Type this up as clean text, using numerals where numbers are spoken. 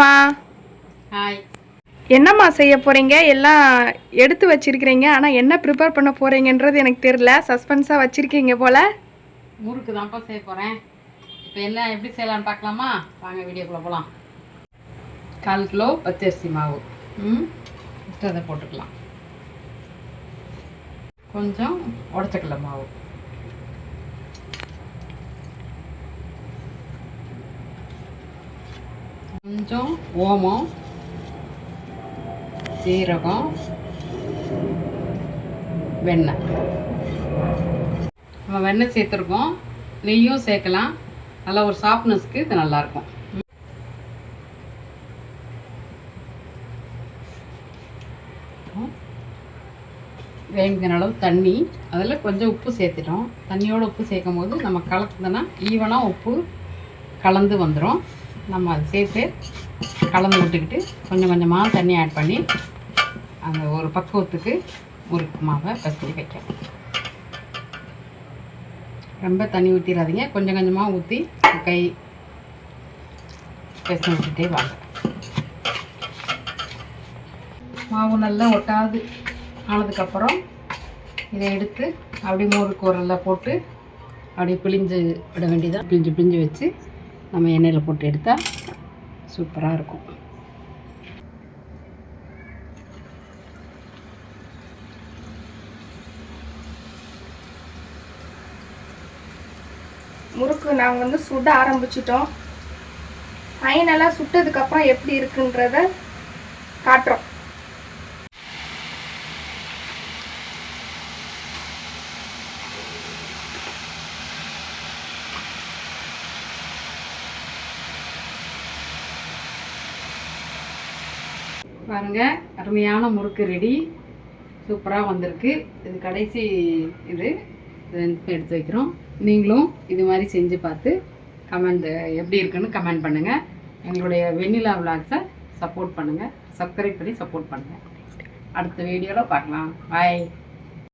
ஹாய்மா. Hi. என்னம்மா செய்ய போகிறீங்க? எல்லாம் எடுத்து வச்சிருக்கிறீங்க, ஆனால் என்ன ப்ரிப்பேர் பண்ண போகிறீங்கன்றது எனக்கு தெரியல. சஸ்பென்ஸாக வச்சுருக்கீங்க போல். முறுக்கு தான்ப்பா செய்ய போகிறேன். இப்போ என்ன எப்படி செய்யலான்னு பார்க்கலாமா? வாங்க வீடியோக்குள்ளே போகலாம். 1/4 கிலோ பச்சரிசி மாவு அதை போட்டுக்கலாம். கொஞ்சம் உடச்சக்கடலை மாவு, கொஞ்சம் ஓமம், சீரகம், வெண்ணெய். நம்ம வெண்ணெய் சேர்த்துருக்கோம், நெய்யும் சேர்க்கலாம். நல்லா ஒரு சாஃப்ட்னஸ்க்கு இது நல்லாயிருக்கும். வேணுங்கிற அளவு தண்ணி, அதில் கொஞ்சம் உப்பு சேர்த்துட்டோம். தண்ணியோடு உப்பு சேர்க்கும் போது நம்ம கலக்குதுன்னா ஈவனாக உப்பு கலந்து வந்துடும். நம்ம அதை சேர்த்து கலந்து விட்டுக்கிட்டு கொஞ்சம் கொஞ்சமாக தண்ணி ஆட் பண்ணி அந்த ஒரு பக்குவத்துக்கு முறுக்கு மாவை பசடி வைக்கணும். ரொம்ப தண்ணி ஊற்றிடாதீங்க, கொஞ்சம் கொஞ்சமாக ஊற்றி கை பசங்க விட்டுட்டே வாங்க. மாவு நல்லா ஒட்டாது ஆனதுக்கப்புறம் இதை எடுத்து அப்படி முறுக்கு உரலில் போட்டு அப்படியே பிழிஞ்சு விட வேண்டியதாக. பிழிஞ்சு வச்சு நம்ம எண்ணெயில் போட்டு எடுத்தால் சூப்பராக இருக்கும். முறுக்கு நாங்கள் சுட ஆரம்பிச்சிட்டோம். ஃபைனலாக சுட்டதுக்கப்புறம் எப்படி இருக்குன்றத காட்டுறோம். பாருங்க, அருமையான முறுக்கு ரெடி. சூப்பராக வந்திருக்கு. இது கடைசி இது எடுத்து வைக்கிறோம். நீங்களும் இது மாதிரி செஞ்சு பார்த்து கமெண்ட் எப்படி இருக்குன்னு கமெண்ட் பண்ணுங்கள். எங்களுடைய வெண்ணிலா விலாக்ஸை சப்போர்ட் பண்ணுங்கள், சப்ஸ்கிரைப் பண்ணி சப்போர்ட் பண்ணுங்கள். அடுத்த வீடியோவில் பார்க்கலாம். பாய்.